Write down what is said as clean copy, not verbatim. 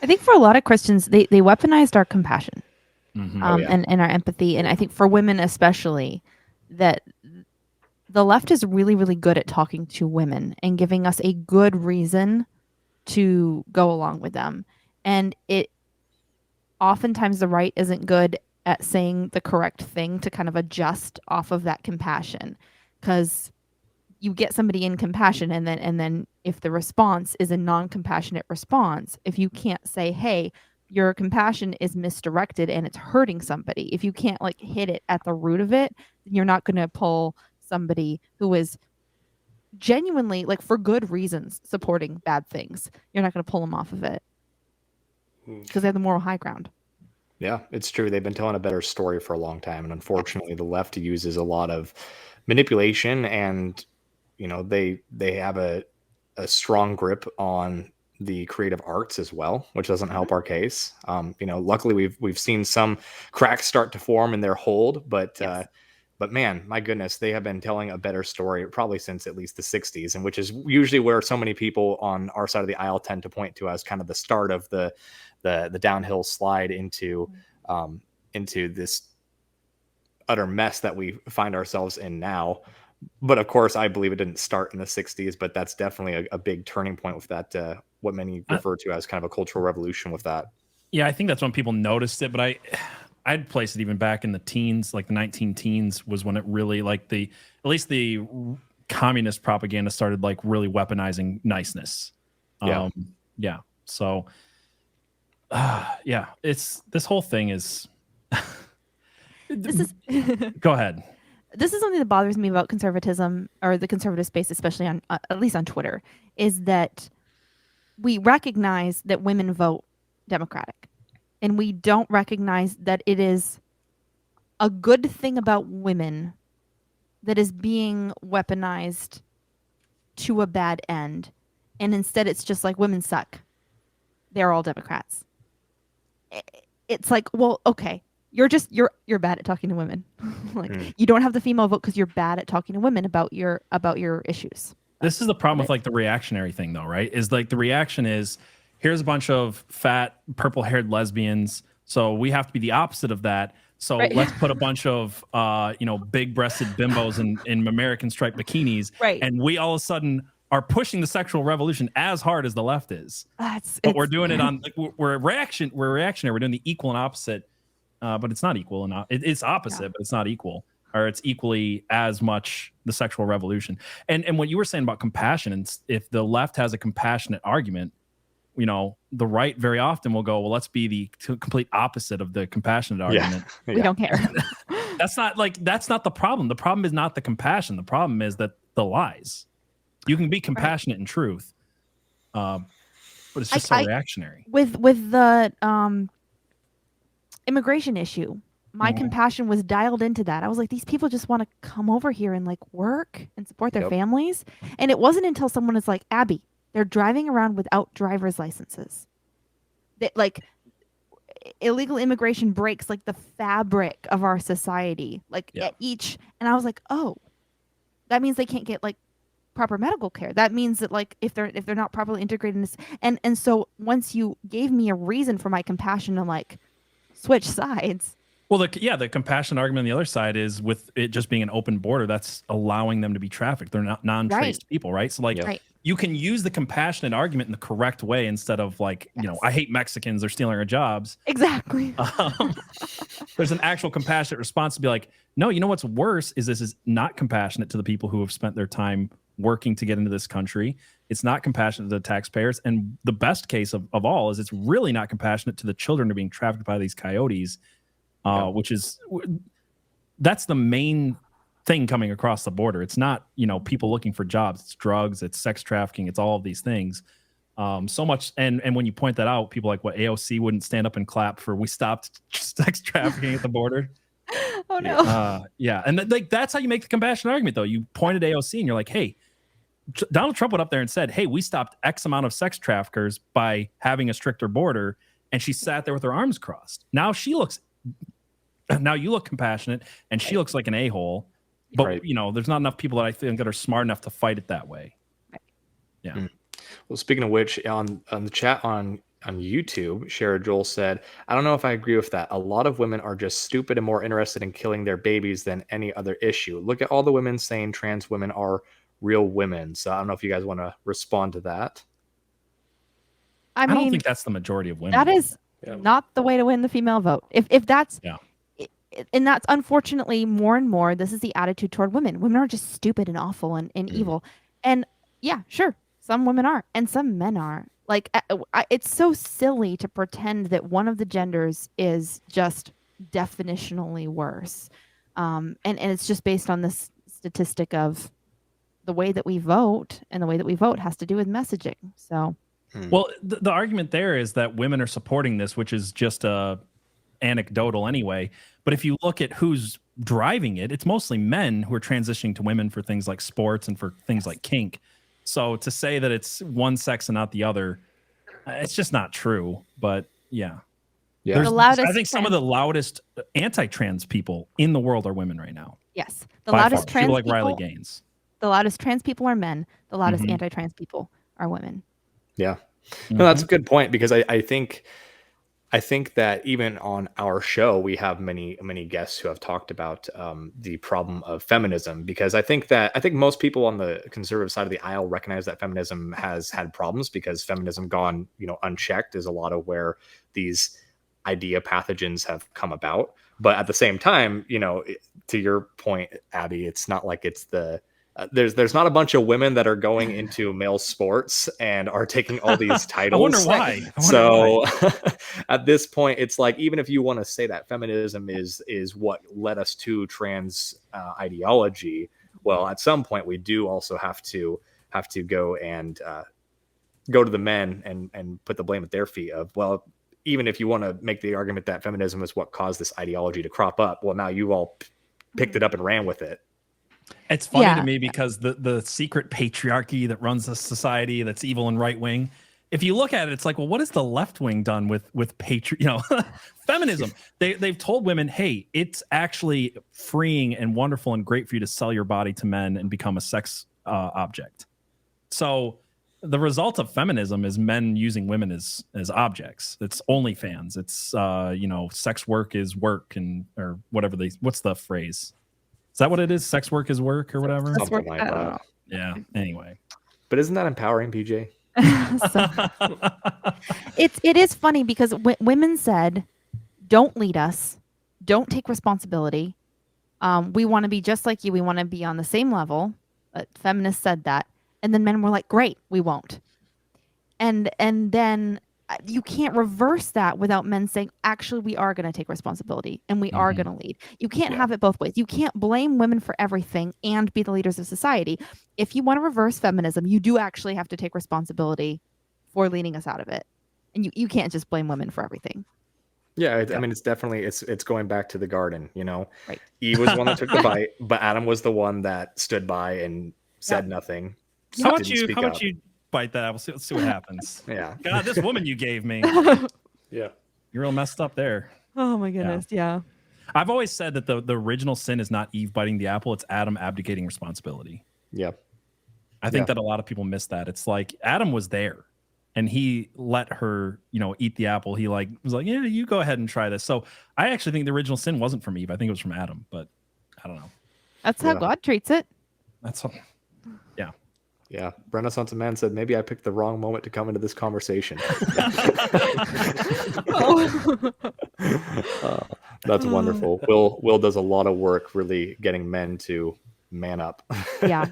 I think for a lot of Christians, they weaponized our compassion, Oh, yeah. and our empathy, and I think for women especially, that the left is really, really good at talking to women and giving us a good reason to go along with them. And it oftentimes the right isn't good at saying the correct thing to kind of adjust off of that compassion, because you get somebody in compassion, and then if the response is a non-compassionate response, if you can't say, hey, your compassion is misdirected and it's hurting somebody, if you can't like hit it at the root of it, then you're not going to pull somebody who is genuinely, like for good reasons, supporting bad things. You're not going to pull them off of it because they have the moral high ground. Yeah, it's true. They've been telling a better story for a long time, and unfortunately, the left uses a lot of manipulation, and they have a strong grip on the creative arts as well, which doesn't help our case. Luckily, we've seen some cracks start to form in their hold, but man, my goodness, they have been telling a better story probably since at least the 60s, and which is usually where so many people on our side of the aisle tend to point to as kind of the start of the downhill slide into this utter mess that we find ourselves in now. But of course, I believe it didn't start in the 60s, but that's definitely a big turning point with that, what many refer to as kind of a cultural revolution with that. Yeah, I think that's when people noticed it, but I'd place it even back in the teens, like the 19-teens was when it really, like at least the communist propaganda started like really weaponizing niceness. Yeah. So, this whole thing is. Go ahead. This is something that bothers me about conservatism, or the conservative space, especially on at least on Twitter, is that we recognize that women vote Democratic, and we don't recognize that it is a good thing about women that is being weaponized to a bad end. And instead it's just like, women suck, they're all Democrats. It's like, well, okay, you're bad at talking to women. You don't have the female vote because you're bad at talking to women about your issues. This is the problem with like the reactionary thing, though, right? Is like the reaction is, here's a bunch of fat, purple-haired lesbians, so we have to be the opposite of that. So let's put a bunch of big-breasted bimbos in American striped bikinis, and we all of a sudden are pushing the sexual revolution as hard as the left is. But we're doing it on we're reactionary. We're doing the equal and opposite, but it's not equal, and it's opposite, but it's not equal. Or it's equally as much the sexual revolution. And what you were saying about compassion, and if the left has a compassionate argument, the right very often will go, well, let's be the complete opposite of the compassionate argument. We don't care. That's not the problem. The problem is not the compassion. The problem is that the lies. You can be compassionate in truth, but it's just so reactionary. With the immigration issue, my compassion was dialed into that. I was like, these people just want to come over here and like work and support their families. And it wasn't until someone is like, Abby, they're driving around without driver's licenses. That like illegal immigration breaks like the fabric of our society. At each, and I was like, oh, that means they can't get like proper medical care. That means that like if they're not properly integrated in this, and so once you gave me a reason for my compassion to like switch sides. Well, the compassion argument on the other side is with it just being an open border, that's allowing them to be trafficked. They're not non-traced people, right? So you can use the compassionate argument in the correct way instead of like, I hate Mexicans, they're stealing our jobs. Exactly. There's an actual compassionate response to be like, no, you know what's worse is this is not compassionate to the people who have spent their time working to get into this country. It's not compassionate to the taxpayers. And the best case of all is it's really not compassionate to the children who are being trafficked by these coyotes. That's the main thing coming across the border. It's not, people looking for jobs. It's drugs, it's sex trafficking, it's all of these things. So much. And when you point that out, people like, what, AOC wouldn't stand up and clap for we stopped sex trafficking at the border. Oh no. And that's how you make the compassion argument, though. You pointed AOC and you're like, hey, Donald Trump went up there and said, hey, we stopped X amount of sex traffickers by having a stricter border. And she sat there with her arms crossed. Now you look compassionate and she looks like an a-hole, but there's not enough people that I think that are smart enough to fight it that way. Yeah. Well, speaking of which, on the chat on YouTube, Shara Joel said, I don't know if I agree with that. A lot of women are just stupid and more interested in killing their babies than any other issue. Look at all the women saying trans women are real women. So I don't know if you guys want to respond to that. I don't think that's the majority of women. That is not the way to win the female vote. If that's and that's unfortunately more and more, this is the attitude toward women. Women are just stupid and awful and evil. And yeah, sure, some women are and some men are. Like, it's so silly to pretend that one of the genders is just definitionally worse. And it's just based on this statistic of the way that we vote, and the way that we vote has to do with messaging. So, well, the argument there is that women are supporting this, which is just anecdotal anyway. But if you look at who's driving it, it's mostly men who are transitioning to women for things like sports and for things like kink. So to say that it's one sex and not the other, it's just not true. But yeah. I think some of the loudest anti-trans people in the world are women right now. Yes. The loudest trans people like Riley Gaines. The loudest trans people are men. The loudest anti-trans people are women. Yeah. No, that's a good point, because I think that even on our show, we have many guests who have talked about the problem of feminism, because I think most people on the conservative side of the aisle recognize that feminism has had problems, because feminism gone, unchecked is a lot of where these idea pathogens have come about. But at the same time, to your point, Abby, it's not like it's there's not a bunch of women that are going into male sports and are taking all these titles. I wonder why. At this point, it's like, even if you want to say that feminism is what led us to trans ideology, well, at some point we do also have to go and go to the men and put the blame at their feet of, well, even if you want to make the argument that feminism is what caused this ideology to crop up, well, now you all picked it up and ran with it. It's funny to me, because the secret patriarchy that runs the society that's evil and right wing, if you look at it, it's like, well, what has the left wing done with feminism? They've told women, hey, it's actually freeing and wonderful and great for you to sell your body to men and become a sex object. So the result of feminism is men using women as objects. It's OnlyFans. It's sex work is work, or whatever what's the phrase? Is that what it is? Sex work is work, or whatever? Something like that. Yeah. Anyway. But isn't that empowering, PJ? It is funny, because women said, don't lead us. Don't take responsibility. We want to be just like you. We want to be on the same level. Feminists said that. And then men were like, great, we won't. And then you can't reverse that without men saying, actually, we are going to take responsibility and we are going to lead. You can't have it both ways. You can't blame women for everything and be the leaders of society. If you want to reverse feminism, you do actually have to take responsibility for leading us out of it. And you can't just blame women for everything. Yeah, I mean, it's definitely, it's going back to the garden, Right. Eve was the one that took the bite, but Adam was the one that stood by and said nothing. How about you bite that? Let's see what happens. Yeah. God, this woman you gave me. Yeah. You're real messed up there. Oh my goodness. Yeah. I've always said that the original sin is not Eve biting the apple. It's Adam abdicating responsibility. Yeah. I think that a lot of people miss that. It's like Adam was there and he let her, eat the apple. He was like, yeah, you go ahead and try this. So I actually think the original sin wasn't from Eve. I think it was from Adam, but I don't know. That's how God treats it. That's all. Yeah. Yeah. Renaissance Man said, maybe I picked the wrong moment to come into this conversation. That's wonderful. Will does a lot of work really getting men to man up. Yeah.